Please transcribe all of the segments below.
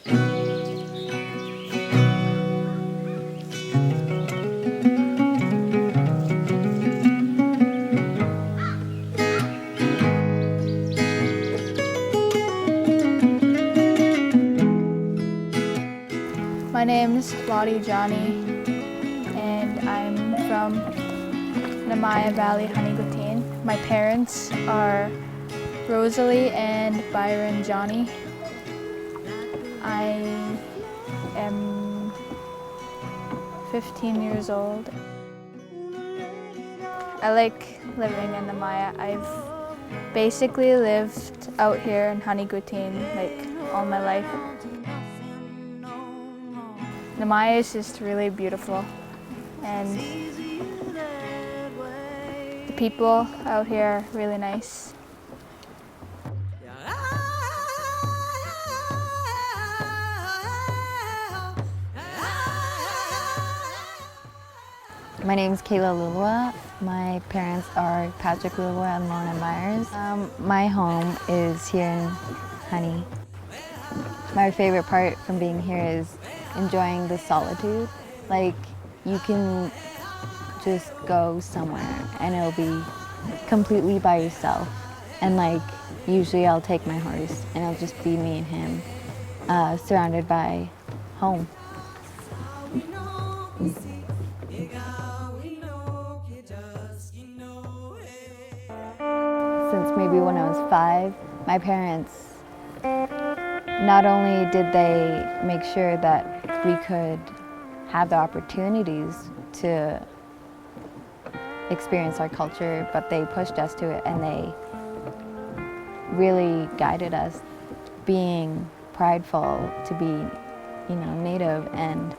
My name's Lottie and I'm from Nemiah Valley, Hanigotin. My parents are Rosalie and Byron Johnny. I am 15 years old. I like living in Nemiah. I've basically lived out here in Hanigotin like all my life. Nemiah is just really beautiful, and the people out here are really nice. My name's Kayla Lulua. My parents are Patrick Lulua and Lorna Myers. My home is here in Honey. My favorite part from being here is enjoying the solitude. Like, you can just go somewhere and it'll be completely by yourself. And like, usually I'll take my horse and it'll just be me and him, surrounded by home. Since maybe when I was 5, my parents, not only did they make sure that we could have the opportunities to experience our culture, but they pushed us to it and they really guided us, being prideful to be, Native. And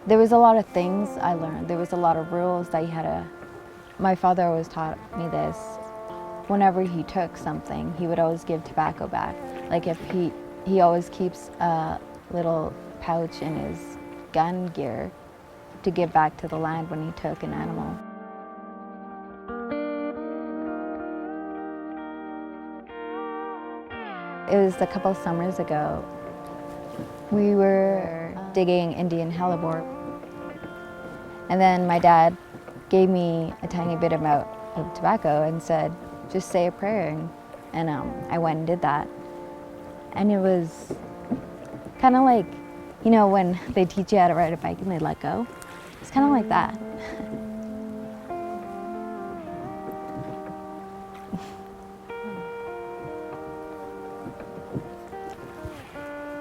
there was a lot of things I learned. There was a lot of rules that you had to. My father always taught me this. Whenever he took something, he would always give tobacco back. Like, if he always keeps a little pouch in his gun gear to give back to the land when he took an animal. It was a couple summers ago. We were digging Indian hellebore, and then my dad gave me a tiny bit amount of tobacco and said, just say a prayer. And I went and did that. And it was kind of like, when they teach you how to ride a bike and they let go. It's kind of like that.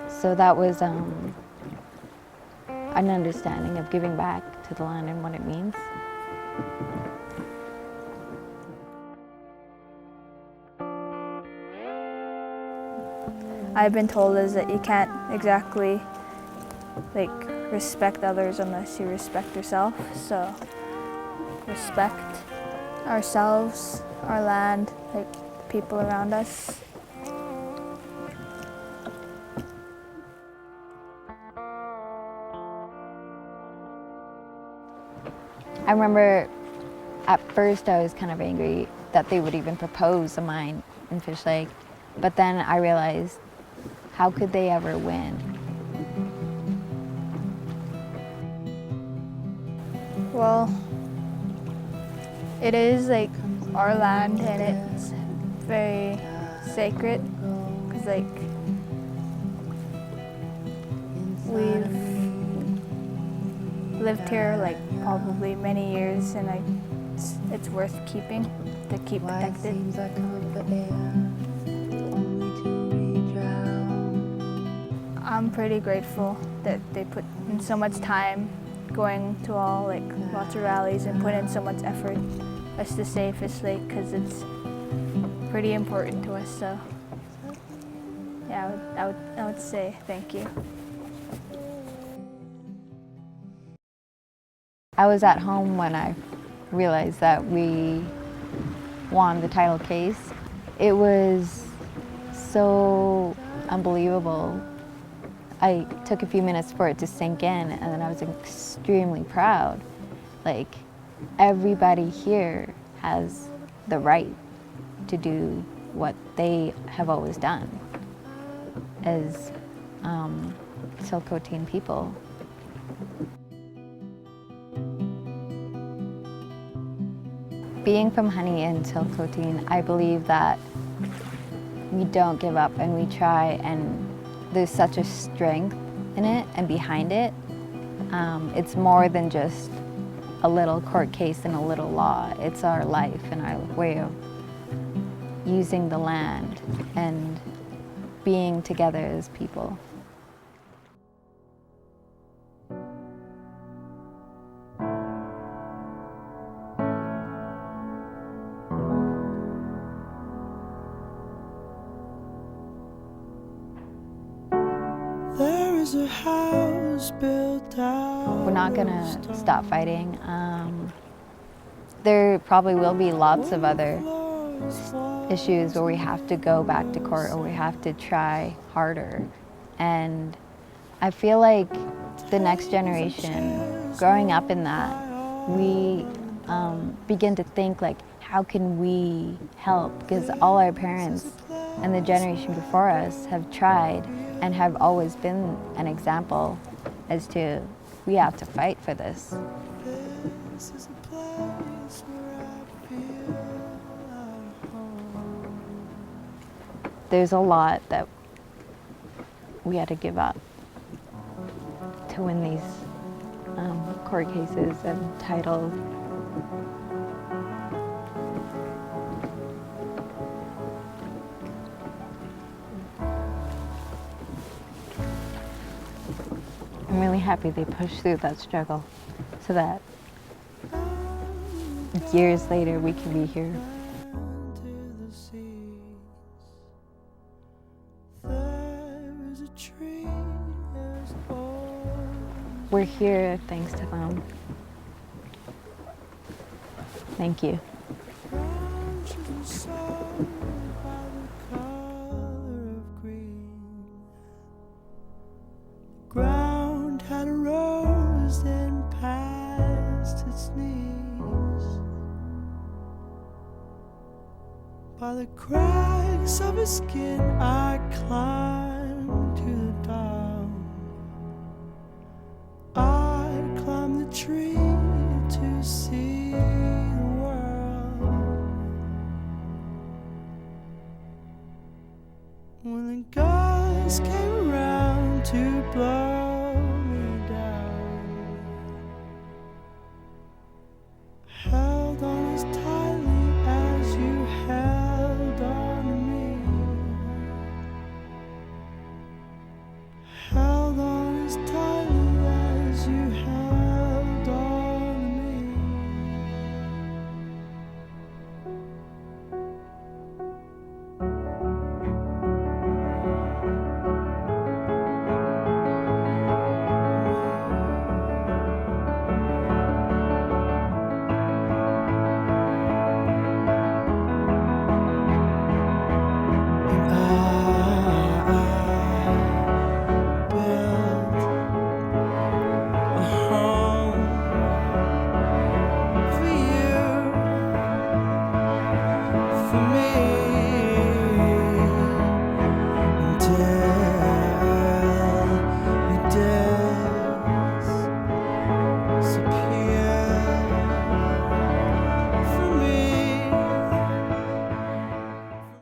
So that was an understanding of giving back to the land and what it means. I've been told is that you can't exactly respect others unless you respect yourself. So respect ourselves, our land, the people around us. I remember at first I was kind of angry that they would even propose a mine in Fish Lake, but then I realized, how could they ever win? Well, it is our land, and it's very sacred because we've lived here probably many years, and it's worth keeping to keep protected. I'm pretty grateful that they put in so much time going to all lots of rallies and put in so much effort us to save Fish Lake, because it's pretty important to us. So yeah, I would say thank you. I was at home when I realized that we won the title case. It was so unbelievable. I took a few minutes for it to sink in, and then I was extremely proud. Everybody here has the right to do what they have always done. as Tsilhqot'in people. Being from Honey and Tsilhqot'in, I believe that we don't give up and we try, and there's such a strength in it and behind it. It's more than just a little court case and a little law. It's our life and our way of using the land and being together as people. There is a house built out. We're not gonna stop fighting. There probably will be lots of other issues where we have to go back to court or we have to try harder. And I feel like the next generation, growing up in that, we begin to think like, how can we help? Because all our parents and the generation before us have tried and have always been an example as to we have to fight for this. This is a place where I feel at home. There's a lot that we had to give up to win these court cases and titles. I'm really happy they pushed through that struggle so that years later we can be here. To the seas, there is a tree as old. We're here thanks to them. Thank you. Branches were sown by the color of green. The ground had rose and past its knees. By the cracks of his skin I climbed.